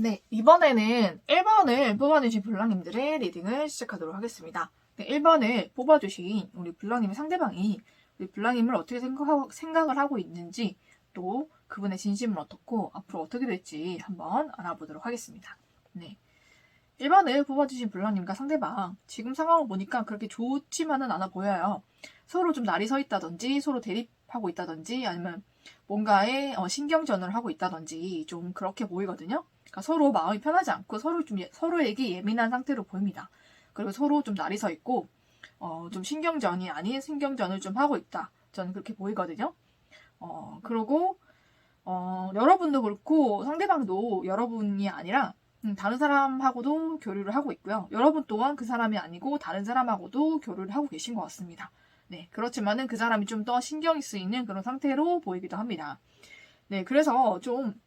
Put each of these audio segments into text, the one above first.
네, 이번에는 1번을 뽑아주신 블랑님들의 리딩을 시작하도록 하겠습니다. 네, 1번을 뽑아주신 우리 블랑님의 상대방이 우리 블랑님을 어떻게 생각을 하고 있는지, 또 그분의 진심은 어떻고 앞으로 어떻게 될지 한번 알아보도록 하겠습니다. 네, 1번을 뽑아주신 블랑님과 상대방, 지금 상황을 보니까 그렇게 좋지만은 않아 보여요. 서로 좀 날이 서 있다든지, 서로 대립하고 있다든지, 아니면 뭔가에 신경전을 하고 있다든지 좀 그렇게 보이거든요. 그러니까 서로 마음이 편하지 않고 서로에게 예민한 상태로 보입니다. 그리고 서로 좀 날이 서 있고 좀 신경전이 아닌 신경전을 좀 하고 있다. 저는 그렇게 보이거든요. 그리고 여러분도 그렇고 상대방도 여러분이 아니라 다른 사람하고도 교류를 하고 있고요. 여러분 또한 그 사람이 아니고 다른 사람하고도 교류를 하고 계신 것 같습니다. 네, 그렇지만은 그 사람이 좀 더 신경이 쓰이는 그런 상태로 보이기도 합니다. 네, 그래서 좀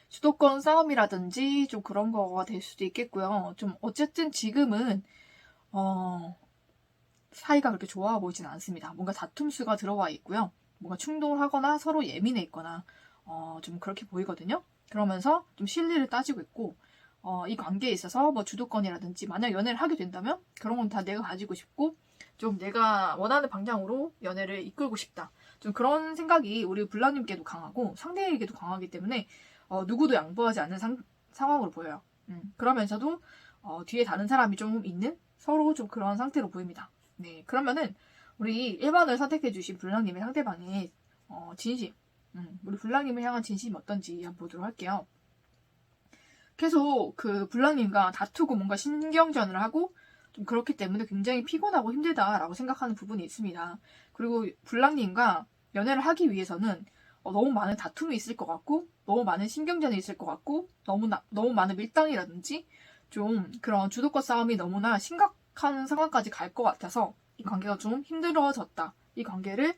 주도권 싸움이라든지 좀 그런 거가 될 수도 있겠고요. 좀 어쨌든 지금은 사이가 그렇게 좋아 보이진 않습니다. 뭔가 다툼수가 들어와 있고요. 뭔가 충동을 하거나 서로 예민해 있거나 좀 그렇게 보이거든요. 그러면서 좀 실리를 따지고 있고 이 관계에 있어서 뭐 주도권이라든지 만약 연애를 하게 된다면 그런 건 다 내가 가지고 싶고 좀 내가 원하는 방향으로 연애를 이끌고 싶다. 좀 그런 생각이 우리 블랑님께도 강하고 상대에게도 강하기 때문에 누구도 양보하지 않는 상황으로 보여요. 그러면서도 뒤에 다른 사람이 좀 있는 서로 좀 그런 상태로 보입니다. 네, 그러면은 우리 1번을 선택해주신 블랑님의 상대방의 진심, 우리 블랑님을 향한 진심이 어떤지 한번 보도록 할게요. 계속 그 블랑님과 다투고 뭔가 신경전을 하고 좀 그렇기 때문에 굉장히 피곤하고 힘들다라고 생각하는 부분이 있습니다. 그리고 블랑님과 연애를 하기 위해서는 너무 많은 다툼이 있을 것 같고 너무 많은 신경전이 있을 것 같고 너무 많은 밀당이라든지 좀 그런 주도권 싸움이 너무나 심각한 상황까지 갈 것 같아서 이 관계가 좀 힘들어졌다. 이 관계를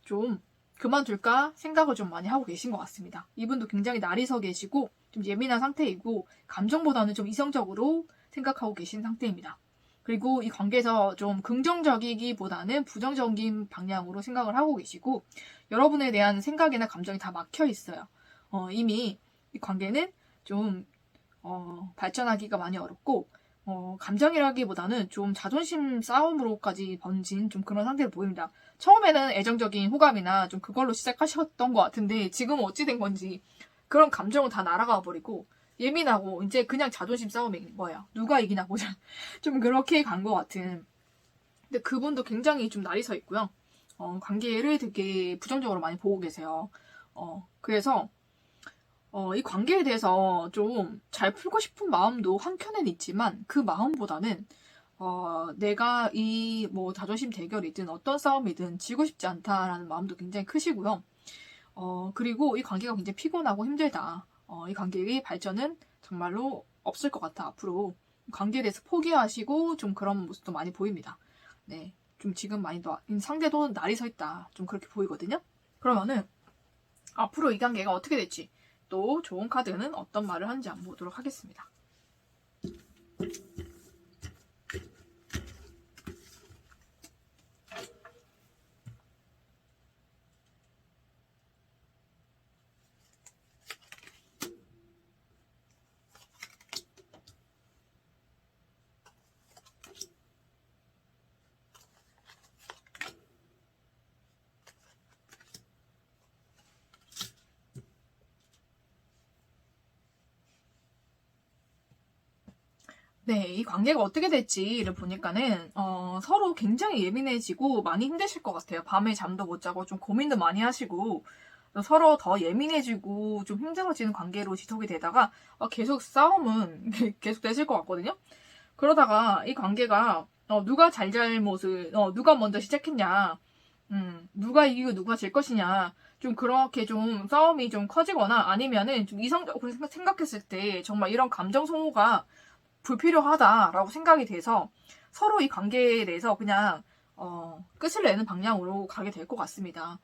좀 그만둘까 생각을 좀 많이 하고 계신 것 같습니다. 이분도 굉장히 날이 서 계시고 좀 예민한 상태이고 감정보다는 좀 이성적으로 생각하고 계신 상태입니다. 그리고 이 관계에서 좀 긍정적이기보다는 부정적인 방향으로 생각을 하고 계시고 여러분에 대한 생각이나 감정이 다 막혀 있어요. 이미 이 관계는 좀 발전하기가 많이 어렵고 감정이라기보다는 좀 자존심 싸움으로까지 번진 좀 그런 상태로 보입니다. 처음에는 애정적인 호감이나 좀 그걸로 시작하셨던 것 같은데 지금은 어찌 된 건지 그런 감정은 다 날아가 버리고 예민하고 이제 그냥 자존심 싸움인 거예요. 누가 이기나 보자. 좀 그렇게 간 것 같은. 근데 그분도 굉장히 좀 날이 서 있고요. 관계를 되게 부정적으로 많이 보고 계세요. 그래서 이 관계에 대해서 좀 잘 풀고 싶은 마음도 한켠엔 있지만 그 마음보다는 내가 이 뭐 자존심 대결이든 어떤 싸움이든 지고 싶지 않다라는 마음도 굉장히 크시고요. 그리고 이 관계가 굉장히 피곤하고 힘들다. 이 관계의 발전은 정말로 없을 것 같아, 앞으로. 관계에 대해서 포기하시고 좀 그런 모습도 많이 보입니다. 네. 좀 지금 많이 상대도 날이 서 있다. 좀 그렇게 보이거든요. 그러면은 앞으로 이 관계가 어떻게 될지 또 좋은 카드는 어떤 말을 하는지 한번 보도록 하겠습니다. 네, 이 관계가 어떻게 될지를 보니까는 서로 굉장히 예민해지고 많이 힘드실 것 같아요. 밤에 잠도 못 자고 좀 고민도 많이 하시고 서로 더 예민해지고 좀 힘들어지는 관계로 지속이 되다가 계속 싸움은 계속 되실 것 같거든요. 그러다가 이 관계가 누가 잘못을 누가 먼저 시작했냐, 누가 이기고 누가 질 것이냐, 좀 그렇게 좀 싸움이 좀 커지거나 아니면은 좀 이성적으로 생각했을 때 정말 이런 감정 소모가 불필요하다라고 생각이 돼서 서로 이 관계에 대해서 그냥 끝을 내는 방향으로 가게 될 것 같습니다.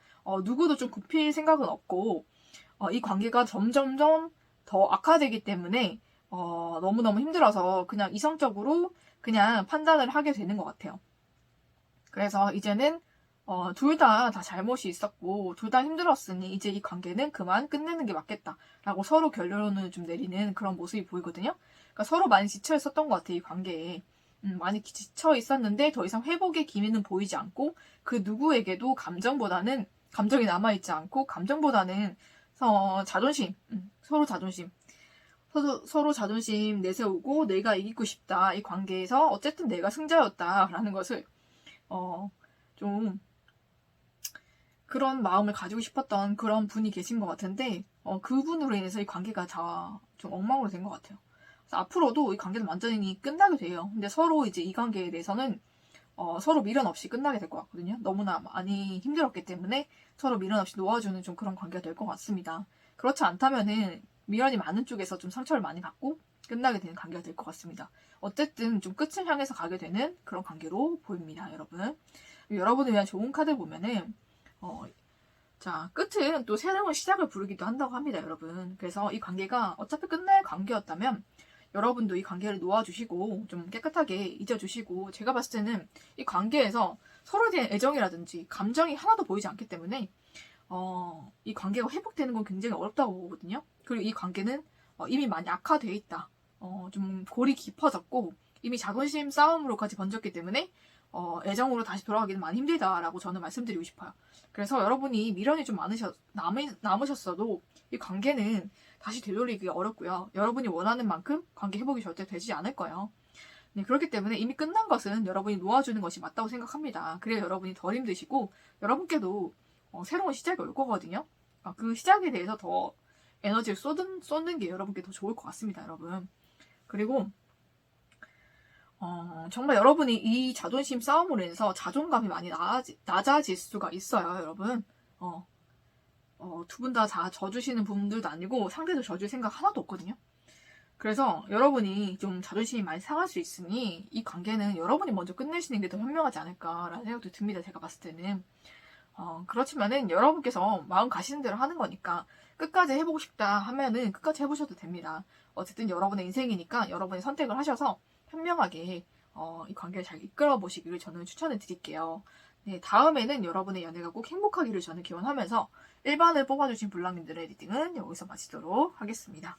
누구도 좀 굽힐 생각은 없고 이 관계가 점점점 더 악화되기 때문에 너무너무 힘들어서 그냥 이성적으로 그냥 판단을 하게 되는 것 같아요. 그래서 이제는 둘 다 잘못이 있었고, 둘 다 힘들었으니, 이제 이 관계는 그만 끝내는 게 맞겠다. 라고 서로 결론을 좀 내리는 그런 모습이 보이거든요. 그러니까 서로 많이 지쳐 있었던 것 같아요, 이 관계에. 많이 지쳐 있었는데, 더 이상 회복의 기미는 보이지 않고, 그 누구에게도 감정이 남아있지 않고, 감정보다는, 자존심, 서로 자존심 내세우고, 내가 이기고 싶다. 이 관계에서 어쨌든 내가 승자였다라는 것을, 좀, 그런 마음을 가지고 싶었던 그런 분이 계신 것 같은데, 그분으로 인해서 이 관계가 다 좀 엉망으로 된 것 같아요. 그래서 앞으로도 이 관계는 완전히 끝나게 돼요. 근데 서로 이제 이 관계에 대해서는 서로 미련 없이 끝나게 될 것 같거든요. 너무나 많이 힘들었기 때문에 서로 미련 없이 놓아주는 좀 그런 관계가 될 것 같습니다. 그렇지 않다면은 미련이 많은 쪽에서 좀 상처를 많이 받고 끝나게 되는 관계가 될 것 같습니다. 어쨌든 좀 끝을 향해서 가게 되는 그런 관계로 보입니다, 여러분. 여러분을 위한 좋은 카드를 보면은 자, 끝은 또 새로운 시작을 부르기도 한다고 합니다, 여러분. 그래서 이 관계가 어차피 끝날 관계였다면 여러분도 이 관계를 놓아주시고 좀 깨끗하게 잊어주시고, 제가 봤을 때는 이 관계에서 서로에 대한 애정이라든지 감정이 하나도 보이지 않기 때문에 이 관계가 회복되는 건 굉장히 어렵다고 보거든요. 그리고 이 관계는 이미 많이 악화되어 있다. 좀 골이 깊어졌고 이미 자존심 싸움으로까지 번졌기 때문에 애정으로 다시 돌아가기는 많이 힘들다라고 저는 말씀드리고 싶어요. 그래서 여러분이 미련이 좀 남으셨어도 이 관계는 다시 되돌리기가 어렵고요. 여러분이 원하는 만큼 관계 회복이 절대 되지 않을 거예요. 네, 그렇기 때문에 이미 끝난 것은 여러분이 놓아주는 것이 맞다고 생각합니다. 그래야 여러분이 덜 힘드시고 여러분께도 새로운 시작이 올 거거든요. 그 시작에 대해서 더 에너지를 쏟는 게 여러분께 더 좋을 것 같습니다, 여러분. 그리고 정말 여러분이 이 자존심 싸움으로 인해서 자존감이 많이 낮아질 수가 있어요, 여러분. 두 분 다 져주시는 분들도 아니고 상대도 져줄 생각 하나도 없거든요. 그래서 여러분이 좀 자존심이 많이 상할 수 있으니 이 관계는 여러분이 먼저 끝내시는 게 더 현명하지 않을까라는 생각도 듭니다, 제가 봤을 때는. 그렇지만은 여러분께서 마음 가시는 대로 하는 거니까 끝까지 해보고 싶다 하면은 끝까지 해보셔도 됩니다. 어쨌든 여러분의 인생이니까 여러분이 선택을 하셔서 현명하게 이 관계를 잘 이끌어 보시기를 저는 추천을 드릴게요. 네, 다음에는 여러분의 연애가 꼭 행복하기를 저는 기원하면서 1번을 뽑아주신 블랑님들의 리딩은 여기서 마치도록 하겠습니다.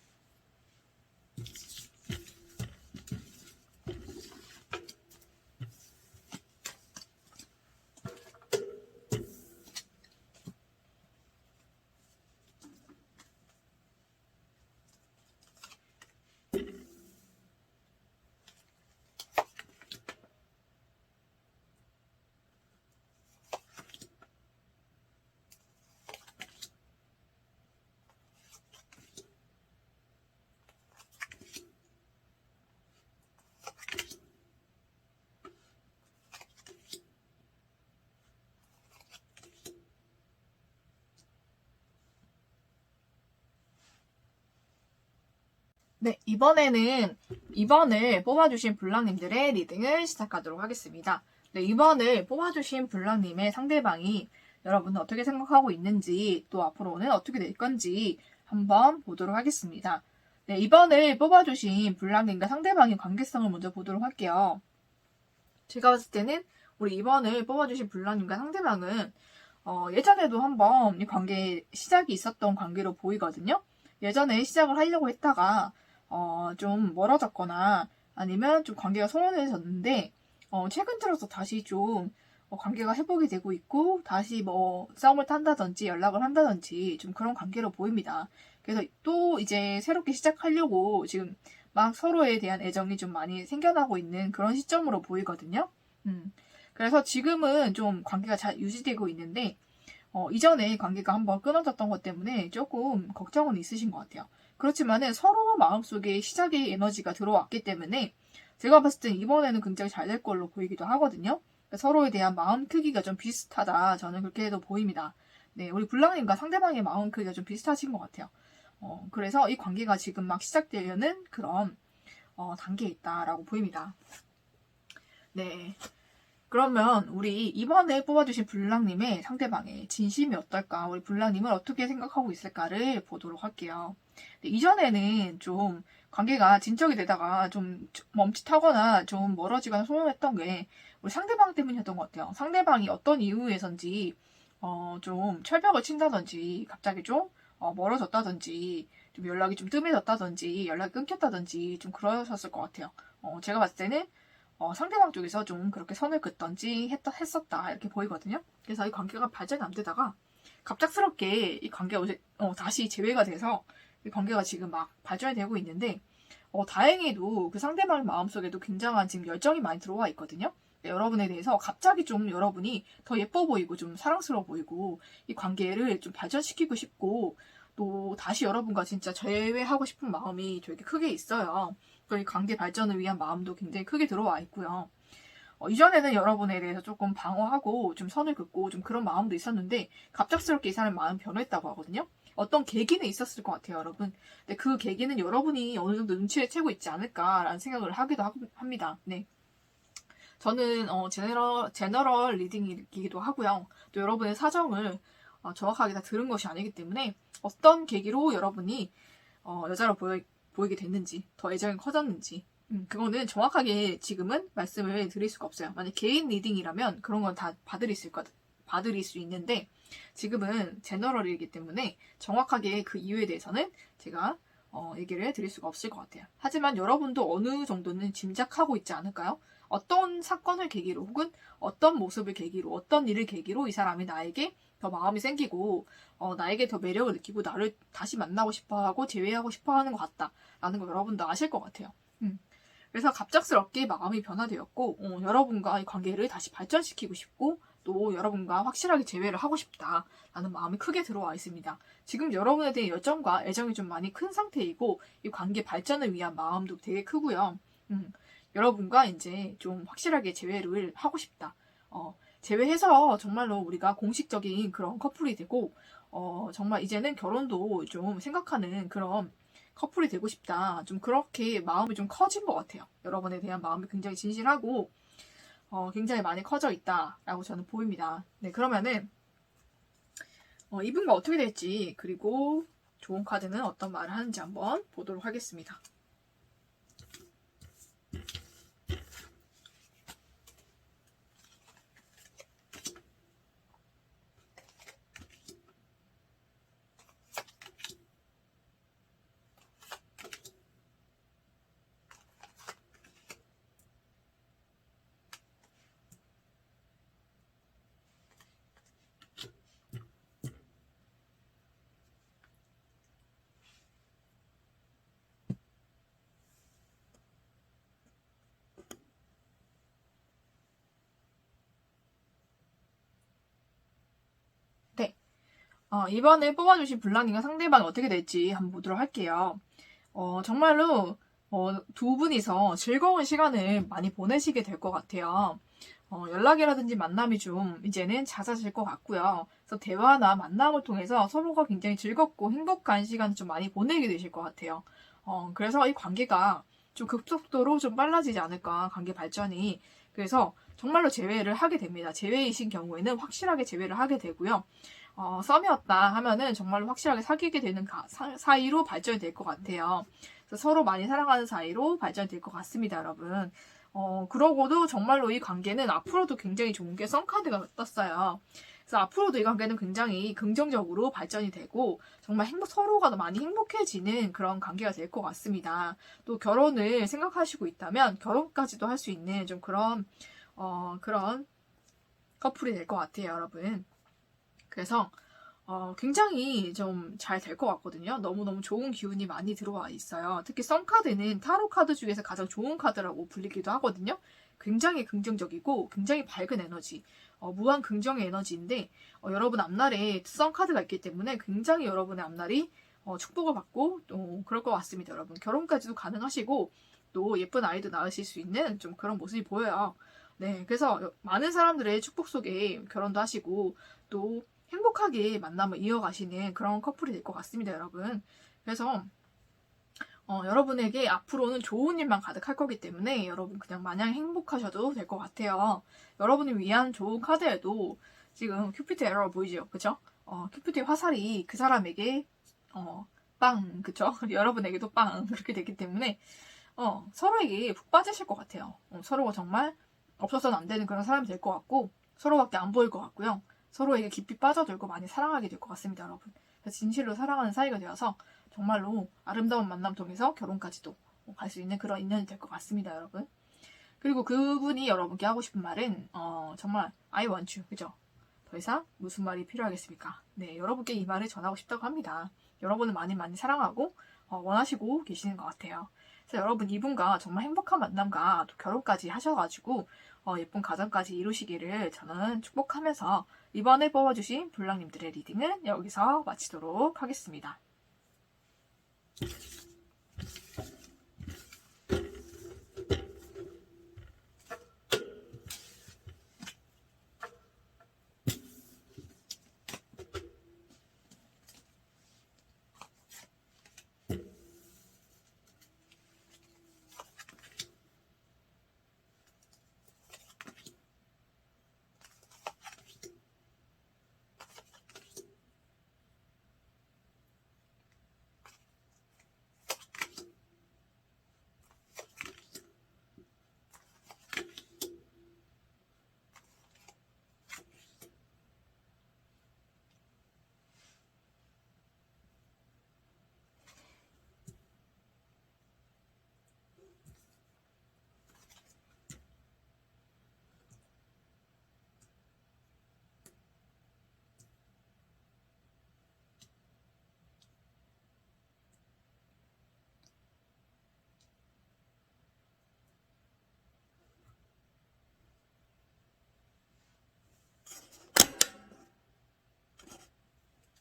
네, 이번에는 2번을 뽑아주신 블랑님들의 리딩을 시작하도록 하겠습니다. 네, 2번을 뽑아주신 블랑님의 상대방이 여러분은 어떻게 생각하고 있는지, 또 앞으로는 어떻게 될 건지 한번 보도록 하겠습니다. 네, 2번을 뽑아주신 블랑님과 상대방의 관계성을 먼저 보도록 할게요. 제가 봤을 때는 우리 2번을 뽑아주신 블랑님과 상대방은 예전에도 한번 이 관계 시작이 있었던 관계로 보이거든요. 예전에 시작을 하려고 했다가 좀 멀어졌거나 아니면 좀 관계가 소원해졌는데 최근 들어서 다시 좀 관계가 회복이 되고 있고 다시 뭐 싸움을 탄다든지 연락을 한다든지 좀 그런 관계로 보입니다. 그래서 또 이제 새롭게 시작하려고 지금 막 서로에 대한 애정이 좀 많이 생겨나고 있는 그런 시점으로 보이거든요. 그래서 지금은 좀 관계가 잘 유지되고 있는데 이전에 관계가 한번 끊어졌던 것 때문에 조금 걱정은 있으신 것 같아요. 그렇지만은 서로 마음속에 시작의 에너지가 들어왔기 때문에 제가 봤을 땐 이번에는 굉장히 잘 될 걸로 보이기도 하거든요. 서로에 대한 마음 크기가 좀 비슷하다. 저는 그렇게도 보입니다. 네, 우리 블랑님과 상대방의 마음 크기가 좀 비슷하신 것 같아요. 그래서 이 관계가 지금 막 시작되려는 그런 단계에 있다라고 보입니다. 네. 그러면 우리 이번에 뽑아주신 블랑님의 상대방의 진심이 어떨까? 우리 블랑님은 어떻게 생각하고 있을까를 보도록 할게요. 이전에는 좀 관계가 진척이 되다가 좀 멈칫하거나 좀 멀어지거나 소원했던 게 우리 상대방 때문이었던 것 같아요. 상대방이 어떤 이유에선지 좀 철벽을 친다든지 갑자기 좀 멀어졌다든지 좀 연락이 좀 뜸해졌다든지 연락이 끊겼다든지 좀 그러셨을 것 같아요. 제가 봤을 때는 상대방 쪽에서 좀 그렇게 선을 긋던지 했었다 이렇게 보이거든요. 그래서 이 관계가 발전이 안 되다가 갑작스럽게 이 관계가 다시 재회가 돼서 이 관계가 지금 막 발전이 되고 있는데 다행히도 그 상대방의 마음속에도 굉장한 지금 열정이 많이 들어와 있거든요. 여러분에 대해서 갑자기 좀 여러분이 더 예뻐 보이고 좀 사랑스러워 보이고 이 관계를 좀 발전시키고 싶고 또 다시 여러분과 진짜 재회하고 싶은 마음이 되게 크게 있어요. 또 이 관계 발전을 위한 마음도 굉장히 크게 들어와 있고요. 이전에는 여러분에 대해서 조금 방어하고 좀 선을 긋고 좀 그런 마음도 있었는데 갑작스럽게 이 사람의 마음이 변했다고 하거든요. 어떤 계기는 있었을 것 같아요, 여러분. 근데 그 계기는 여러분이 어느 정도 눈치를 채고 있지 않을까라는 생각을 하기도 합니다. 네. 저는 제너럴 리딩이기도 하고요. 또 여러분의 사정을 정확하게 다 들은 것이 아니기 때문에 어떤 계기로 여러분이 여자로 보이게 됐는지, 더 애정이 커졌는지, 그거는 정확하게 지금은 말씀을 드릴 수가 없어요. 만약 개인 리딩이라면 그런 건 다 받으릴 수 있는데 지금은 제너럴이기 때문에 정확하게 그 이유에 대해서는 제가 얘기를 드릴 수가 없을 것 같아요. 하지만 여러분도 어느 정도는 짐작하고 있지 않을까요? 어떤 사건을 계기로 혹은 어떤 모습을 계기로 어떤 일을 계기로 이 사람이 나에게 더 마음이 생기고 나에게 더 매력을 느끼고 나를 다시 만나고 싶어하고 재회하고 싶어하는 것 같다라는 걸 여러분도 아실 것 같아요. 그래서 갑작스럽게 마음이 변화되었고 여러분과 이 관계를 다시 발전시키고 싶고 또 여러분과 확실하게 재회를 하고 싶다라는 마음이 크게 들어와 있습니다. 지금 여러분에 대한 열정과 애정이 좀 많이 큰 상태이고 이 관계 발전을 위한 마음도 되게 크고요. 여러분과 이제 좀 확실하게 재회를 하고 싶다. 재회해서 정말로 우리가 공식적인 그런 커플이 되고 정말 이제는 결혼도 좀 생각하는 그런 커플이 되고 싶다. 좀 그렇게 마음이 좀 커진 것 같아요. 여러분에 대한 마음이 굉장히 진실하고 굉장히 많이 커져 있다라고 저는 보입니다. 네, 그러면은 이분과 어떻게 될지 그리고 좋은 카드는 어떤 말을 하는지 한번 보도록 하겠습니다. 네. 이번에 뽑아주신 블랑님과 상대방이 어떻게 될지 한번 보도록 할게요. 정말로 두 분이서 즐거운 시간을 많이 보내시게 될 것 같아요. 연락이라든지 만남이 좀 이제는 잦아질 것 같고요. 그래서 대화나 만남을 통해서 서로가 굉장히 즐겁고 행복한 시간을 좀 많이 보내게 되실 것 같아요. 그래서 이 관계가 좀 급속도로 좀 빨라지지 않을까, 관계 발전이. 그래서 정말로 재회를 하게 됩니다. 재회이신 경우에는 확실하게 재회를 하게 되고요. 썸이었다 하면은 정말로 확실하게 사귀게 되는 사이로 발전이 될 것 같아요. 그래서 서로 많이 사랑하는 사이로 발전이 될 것 같습니다, 여러분. 그러고도 정말로 이 관계는 앞으로도 굉장히 좋은 게 썸카드가 떴어요. 그래서 앞으로도 이 관계는 굉장히 긍정적으로 발전이 되고 정말 서로가 많이 행복해지는 그런 관계가 될 것 같습니다. 또 결혼을 생각하시고 있다면 결혼까지도 할 수 있는 좀 그런 커플이 될 것 같아요, 여러분. 그래서 굉장히 좀 잘 될 것 같거든요. 너무너무 좋은 기운이 많이 들어와 있어요. 특히 썸카드는 타로 카드 중에서 가장 좋은 카드라고 불리기도 하거든요. 굉장히 긍정적이고 굉장히 밝은 에너지, 무한 긍정의 에너지인데 여러분 앞날에 썸카드가 있기 때문에 굉장히 여러분의 앞날이 축복을 받고 또 그럴 것 같습니다. 여러분 결혼까지도 가능하시고 또 예쁜 아이도 낳으실 수 있는 좀 그런 모습이 보여요. 네, 그래서 많은 사람들의 축복 속에 결혼도 하시고 또 행복하게 만남을 이어가시는 그런 커플이 될 것 같습니다, 여러분. 그래서 여러분에게 앞으로는 좋은 일만 가득할 거기 때문에 여러분 그냥 마냥 행복하셔도 될 것 같아요. 여러분을 위한 좋은 카드에도 지금 큐피드 에러 보이죠? 그쵸? 큐피드의 화살이 그 사람에게 빵, 그쵸? 여러분에게도 빵 그렇게 되기 때문에 서로에게 푹 빠지실 것 같아요. 서로가 정말 없어서는 안 되는 그런 사람이 될 것 같고 서로밖에 안 보일 것 같고요. 서로에게 깊이 빠져들고 많이 사랑하게 될 것 같습니다, 여러분. 그래서 진실로 사랑하는 사이가 되어서 정말로 아름다운 만남 통해서 결혼까지도 갈 수 있는 그런 인연이 될 것 같습니다, 여러분. 그리고 그분이 여러분께 하고 싶은 말은 정말 I want you, 그죠? 더 이상 무슨 말이 필요하겠습니까? 네, 여러분께 이 말을 전하고 싶다고 합니다. 여러분을 많이 많이 사랑하고 원하시고 계시는 것 같아요. 그래서 여러분 이분과 정말 행복한 만남과 또 결혼까지 하셔가지고 예쁜 가정까지 이루시기를 저는 축복하면서 이번에 뽑아주신 블랑님들의 리딩은 여기서 마치도록 하겠습니다.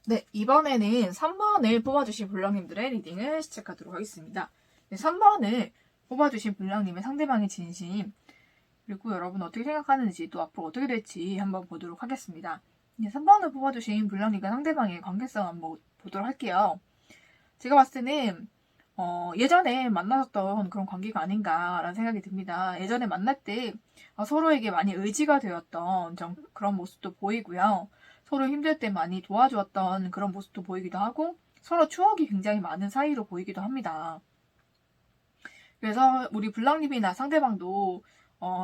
네, 이번에는 3번을 뽑아주신 블랑님들의 리딩을 시작하도록 하겠습니다. 네, 3번을 뽑아주신 블랑님의 상대방의 진심, 그리고 여러분 어떻게 생각하는지 또 앞으로 어떻게 될지 한번 보도록 하겠습니다. 네, 3번을 뽑아주신 블랑님과 상대방의 관계성 한번 보도록 할게요. 제가 봤을 때는 예전에 만나셨던 그런 관계가 아닌가라는 생각이 듭니다. 예전에 만날 때 서로에게 많이 의지가 되었던 그런 모습도 보이고요. 서로 힘들 때 많이 도와주었던 그런 모습도 보이기도 하고 서로 추억이 굉장히 많은 사이로 보이기도 합니다. 그래서 우리 블랑님이나 상대방도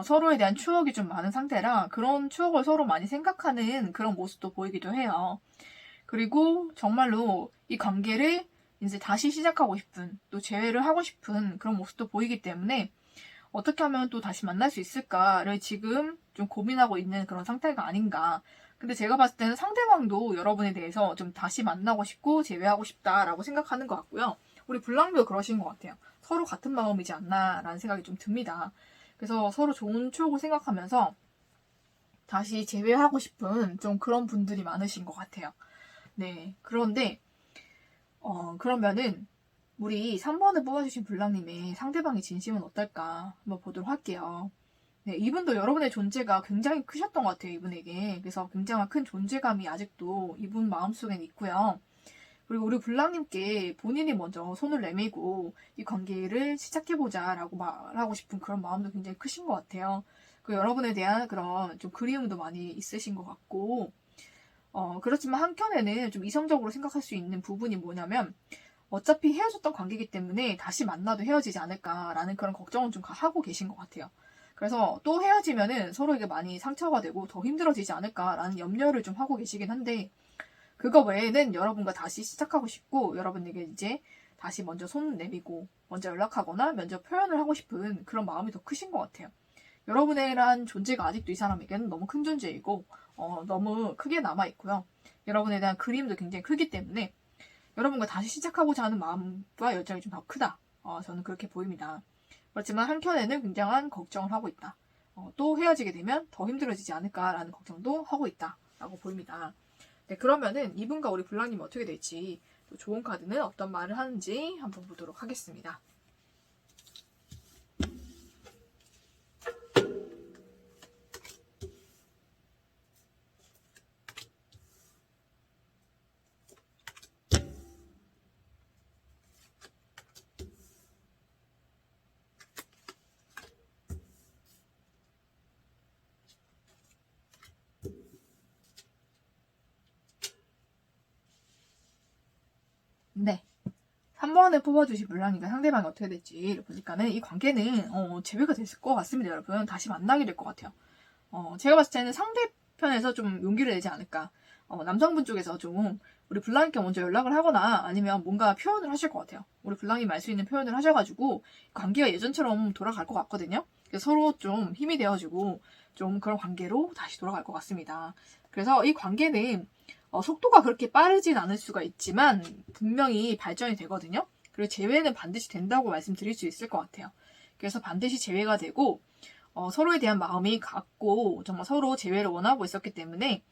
서로에 대한 추억이 좀 많은 상태라 그런 추억을 서로 많이 생각하는 그런 모습도 보이기도 해요. 그리고 정말로 이 관계를 이제 다시 시작하고 싶은, 또 재회를 하고 싶은 그런 모습도 보이기 때문에 어떻게 하면 또 다시 만날 수 있을까를 지금 좀 고민하고 있는 그런 상태가 아닌가. 근데 제가 봤을 때는 상대방도 여러분에 대해서 좀 다시 만나고 싶고 재회하고 싶다라고 생각하는 것 같고요. 우리 블랑도 그러신 것 같아요. 서로 같은 마음이지 않나라는 생각이 좀 듭니다. 그래서 서로 좋은 추억을 생각하면서 다시 재회하고 싶은 좀 그런 분들이 많으신 것 같아요. 네. 그런데, 그러면은, 우리 3번을 뽑아주신 블랑님의 상대방의 진심은 어떨까 한번 보도록 할게요. 네, 이분도 여러분의 존재가 굉장히 크셨던 것 같아요, 이분에게. 그래서 굉장히 큰 존재감이 아직도 이분 마음속엔 있고요. 그리고 우리 블랑님께 본인이 먼저 손을 내밀고 이 관계를 시작해보자라고 말하고 싶은 그런 마음도 굉장히 크신 것 같아요. 그 여러분에 대한 그런 좀 그리움도 많이 있으신 것 같고, 그렇지만 한켠에는 좀 이성적으로 생각할 수 있는 부분이 뭐냐면, 어차피 헤어졌던 관계이기 때문에 다시 만나도 헤어지지 않을까라는 그런 걱정은 좀 하고 계신 것 같아요. 그래서 또 헤어지면은 서로에게 많이 상처가 되고 더 힘들어지지 않을까라는 염려를 좀 하고 계시긴 한데, 그거 외에는 여러분과 다시 시작하고 싶고, 여러분에게 이제 다시 먼저 손 내밀고, 먼저 연락하거나 먼저 표현을 하고 싶은 그런 마음이 더 크신 것 같아요. 여러분이란 존재가 아직도 이 사람에게는 너무 큰 존재이고, 너무 크게 남아있고요. 여러분에 대한 그림도 굉장히 크기 때문에, 여러분과 다시 시작하고자 하는 마음과 열정이 좀 더 크다. 저는 그렇게 보입니다. 그렇지만 한켠에는 굉장한 걱정을 하고 있다. 또 헤어지게 되면 더 힘들어지지 않을까라는 걱정도 하고 있다라고 보입니다. 네, 그러면은 이분과 우리 블랑님이 어떻게 될지, 또 좋은 카드는 어떤 말을 하는지 한번 보도록 하겠습니다. 3번에 뽑아주신 물랑이가 상대방이 어떻게 될지 보니까는 이 관계는 재회가 됐을 것 같습니다, 여러분. 다시 만나게 될 것 같아요. 제가 봤을 때는 상대편에서 좀 용기를 내지 않을까. 남성분 쪽에서 좀 우리 블랑이께 먼저 연락을 하거나 아니면 뭔가 표현을 하실 것 같아요. 우리 블랑이 알 수 있는 표현을 하셔가지고 관계가 예전처럼 돌아갈 것 같거든요. 그래서 서로 좀 힘이 되어주고 좀 그런 관계로 다시 돌아갈 것 같습니다. 그래서 이 관계는 속도가 그렇게 빠르진 않을 수가 있지만 분명히 발전이 되거든요. 그리고 재회는 반드시 된다고 말씀드릴 수 있을 것 같아요. 그래서 반드시 재회가 되고 서로에 대한 마음이 같고 정말 서로 재회를 원하고 있었기 때문에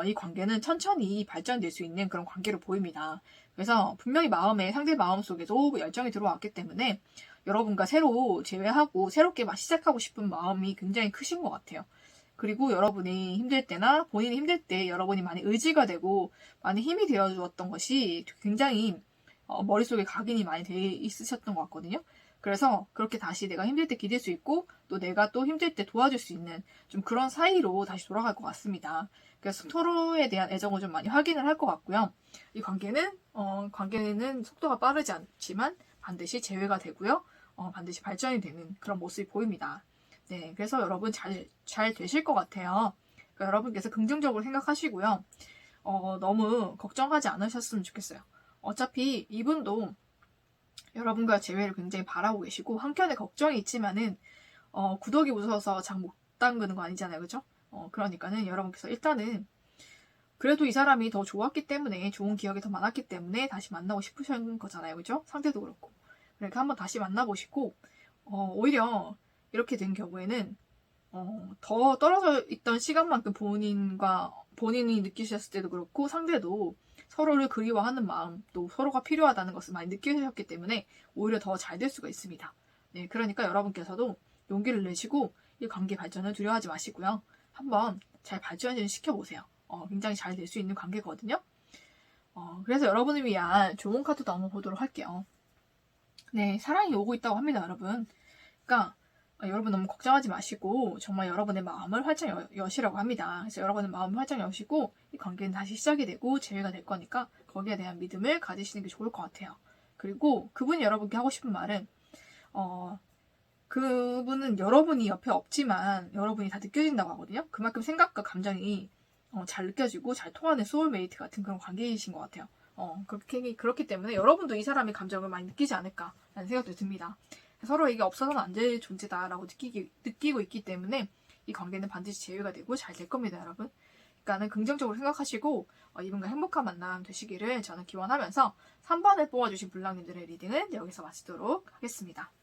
이 관계는 천천히 발전될 수 있는 그런 관계로 보입니다. 그래서 분명히 상대 마음 속에도 열정이 들어왔기 때문에 여러분과 새로 재회하고 새롭게 시작하고 싶은 마음이 굉장히 크신 것 같아요. 그리고 여러분이 힘들 때나 본인이 힘들 때 여러분이 많이 의지가 되고 많이 힘이 되어주었던 것이 굉장히 머릿속에 각인이 많이 돼 있으셨던 것 같거든요. 그래서 그렇게 다시 내가 힘들 때 기댈 수 있고 또 내가 또 힘들 때 도와줄 수 있는 좀 그런 사이로 다시 돌아갈 것 같습니다. 그래서 서로에 대한 애정을 좀 많이 확인을 할 것 같고요. 이 관계는 속도가 빠르지 않지만 반드시 재회가 되고요. 반드시 발전이 되는 그런 모습이 보입니다. 네, 그래서 여러분 잘 되실 것 같아요. 그러니까 여러분께서 긍정적으로 생각하시고요. 너무 걱정하지 않으셨으면 좋겠어요. 어차피 이분도 여러분과 재회를 굉장히 바라고 계시고 한켠에 걱정이 있지만은 구더기 무서워서 장 못 담그는 거 아니잖아요, 그죠? 그러니까는 여러분께서 일단은 그래도 이 사람이 더 좋았기 때문에 좋은 기억이 더 많았기 때문에 다시 만나고 싶으신 거잖아요, 그죠? 상대도 그렇고. 그러니까 한번 다시 만나보시고 오히려 이렇게 된 경우에는 더 떨어져 있던 시간만큼 본인이 느끼셨을 때도 그렇고 상대도 서로를 그리워하는 마음, 또 서로가 필요하다는 것을 많이 느끼셨기 때문에 오히려 더 잘 될 수가 있습니다. 네, 그러니까 여러분께서도 용기를 내시고 이 관계 발전을 두려워하지 마시고요. 한번 잘 발전을 시켜보세요. 굉장히 잘 될 수 있는 관계거든요. 그래서 여러분을 위한 좋은 카드도 한번 보도록 할게요. 네, 사랑이 오고 있다고 합니다, 여러분. 그러니까 여러분 너무 걱정하지 마시고 정말 여러분의 마음을 활짝 여시라고 합니다. 그래서 여러분의 마음을 활짝 여시고 이 관계는 다시 시작이 되고 재회가 될 거니까 거기에 대한 믿음을 가지시는 게 좋을 것 같아요. 그리고 그분이 여러분께 하고 싶은 말은 그분은 여러분이 옆에 없지만 여러분이 다 느껴진다고 하거든요. 그만큼 생각과 감정이 잘 느껴지고 잘 통하는 소울메이트 같은 그런 관계이신 것 같아요. 그렇기 때문에 여러분도 이 사람의 감정을 많이 느끼지 않을까라는 생각도 듭니다. 서로에게 없어서는 안 될 존재다라고 느끼고 있기 때문에 이 관계는 반드시 재회가 되고 잘 될 겁니다, 여러분. 그러니까는 긍정적으로 생각하시고 이분과 행복한 만남 되시기를 저는 기원하면서 3번을 뽑아주신 블랑님들의 리딩은 여기서 마치도록 하겠습니다.